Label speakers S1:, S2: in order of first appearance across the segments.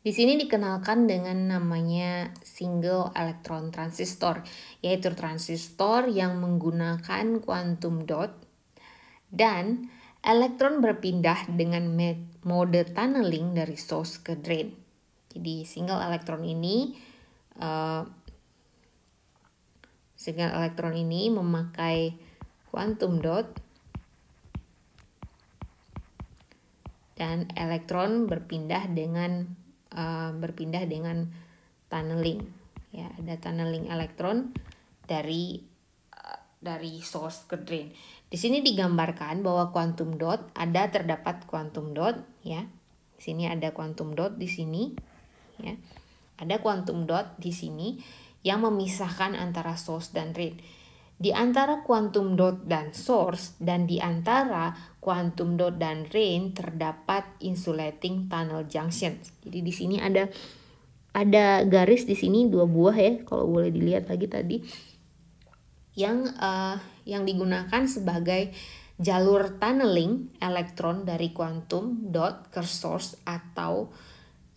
S1: Di sini dikenalkan dengan namanya single electron transistor, yaitu transistor yang menggunakan quantum dot dan elektron berpindah dengan mode tunneling dari source ke drain. Jadi single electron ini memakai quantum dot dan elektron berpindah dengan tunneling. Ya, ada tunneling elektron dari source ke drain. Di sini digambarkan bahwa quantum dot terdapat quantum dot, ya. Di sini ada quantum dot di sini, ya. Ada quantum dot di sini yang memisahkan antara source dan drain. Di antara quantum dot dan source dan di antara quantum dot dan drain terdapat insulating tunnel junction. Jadi di sini ada garis di sini 2 buah ya, kalau boleh dilihat lagi tadi, yang digunakan sebagai jalur tunneling elektron dari quantum dot ke source atau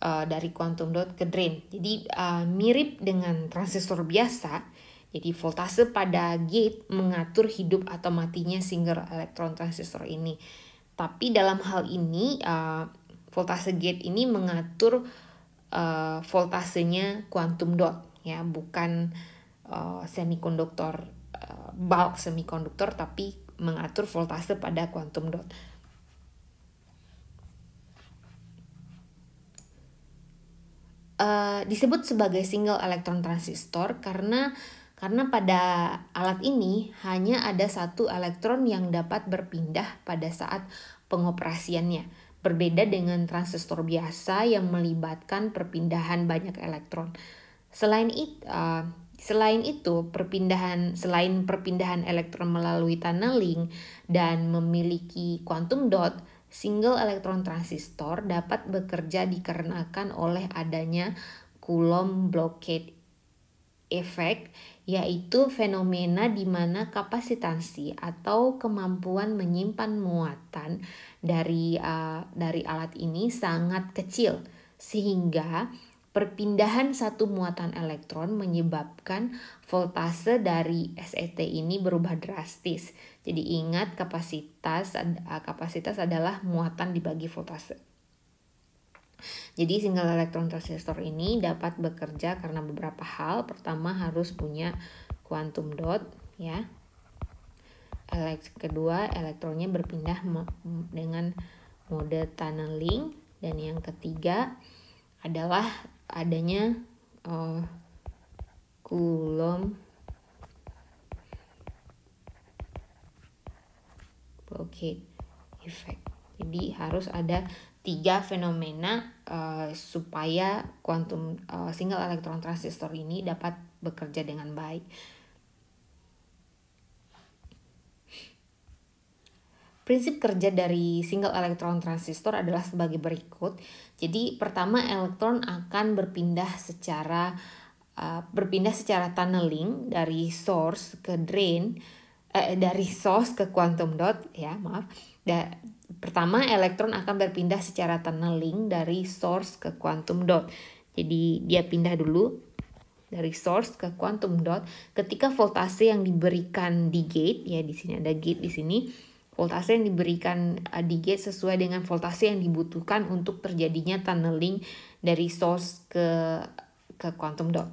S1: dari quantum dot ke drain. Jadi mirip dengan transistor biasa. Jadi voltase pada gate mengatur hidup atau matinya single elektron transistor ini. Tapi dalam hal ini voltase gate ini mengatur voltasenya quantum dot, ya, bukan bulk semikonduktor, tapi mengatur voltase pada quantum dot. Disebut sebagai single electron transistor karena pada alat ini hanya ada satu elektron yang dapat berpindah pada saat pengoperasiannya. Berbeda dengan transistor biasa yang melibatkan perpindahan banyak elektron. Selain itu, selain perpindahan elektron melalui tunneling dan memiliki quantum dot, single electron transistor dapat bekerja dikarenakan oleh adanya Coulomb blockade effect, yaitu fenomena di mana kapasitansi atau kemampuan menyimpan muatan dari alat ini sangat kecil, sehingga perpindahan satu muatan elektron menyebabkan voltase dari SET ini berubah drastis. Jadi ingat, kapasitas adalah muatan dibagi voltase. Jadi single electron transistor ini dapat bekerja karena beberapa hal. Pertama, harus punya quantum dot, ya. Kedua, elektronnya berpindah dengan mode tunneling, dan yang ketiga adalah adanya Coulomb blockade effect. Jadi harus ada 3 fenomena supaya single electron transistor ini dapat bekerja dengan baik. Prinsip kerja dari single electron transistor adalah sebagai berikut. Jadi pertama, elektron akan berpindah secara tunneling dari source ke drain, dari source ke quantum dot, ya, maaf. Pertama, elektron akan berpindah secara tunneling dari source ke quantum dot. Jadi dia pindah dulu dari source ke quantum dot ketika voltase yang diberikan di gate, ya, di sini ada gate di sini. Voltase yang diberikan di gate sesuai dengan voltase yang dibutuhkan untuk terjadinya tunneling dari source ke quantum dot.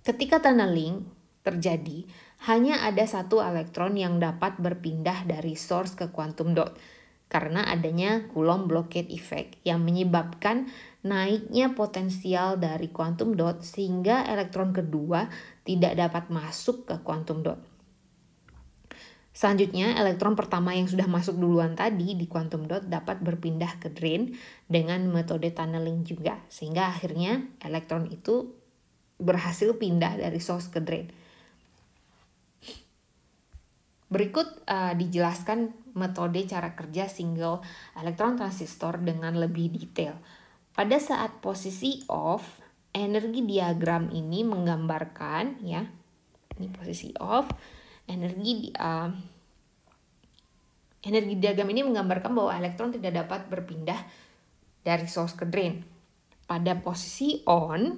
S1: Ketika tunneling terjadi, hanya ada satu elektron yang dapat berpindah dari source ke quantum dot karena adanya Coulomb blockade effect yang menyebabkan naiknya potensial dari quantum dot sehingga elektron kedua tidak dapat masuk ke quantum dot. Selanjutnya, elektron pertama yang sudah masuk duluan tadi di quantum dot dapat berpindah ke drain dengan metode tunneling juga, sehingga akhirnya elektron itu berhasil pindah dari source ke drain. Berikut dijelaskan metode cara kerja single electron transistor dengan lebih detail. Pada saat posisi off, energi diagram ini menggambarkan, ya, ini posisi off, energi diagram ini menggambarkan bahwa elektron tidak dapat berpindah dari source ke drain. Pada posisi on,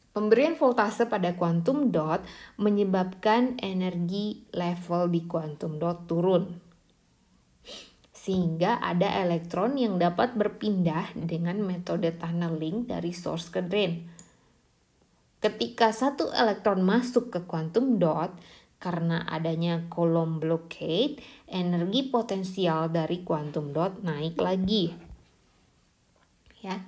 S1: pemberian voltase pada quantum dot menyebabkan energi level di quantum dot turun, sehingga ada elektron yang dapat berpindah dengan metode tunneling dari source ke drain. Ketika satu elektron masuk ke quantum dot, karena adanya Coulomb blockade, energi potensial dari quantum dot naik lagi. Ya.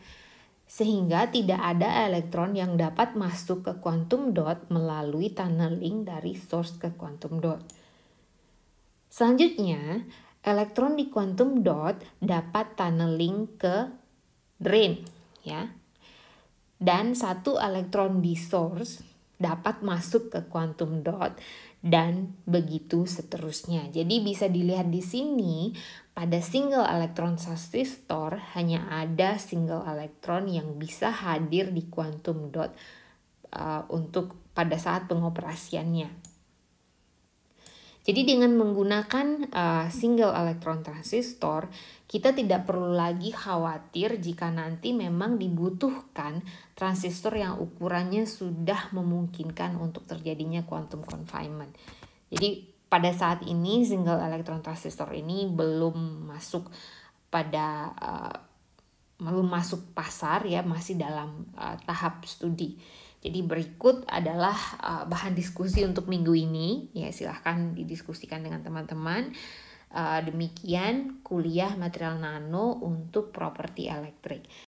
S1: Sehingga tidak ada elektron yang dapat masuk ke quantum dot melalui tunneling dari source ke quantum dot. Selanjutnya, elektron di quantum dot dapat tunneling ke drain, ya. Dan satu elektron di source dapat masuk ke quantum dot dan begitu seterusnya. Jadi bisa dilihat di sini pada single elektron transistor hanya ada single elektron yang bisa hadir di quantum dot untuk pada saat pengoperasiannya. Jadi dengan menggunakan single elektron transistor, kita tidak perlu lagi khawatir jika nanti memang dibutuhkan transistor yang ukurannya sudah memungkinkan untuk terjadinya quantum confinement. Jadi pada saat ini single elektron transistor ini belum masuk pasar ya, masih dalam tahap studi. Jadi berikut adalah bahan diskusi untuk minggu ini. Ya, silahkan didiskusikan dengan teman-teman. Demikian kuliah material nano untuk properti elektrik.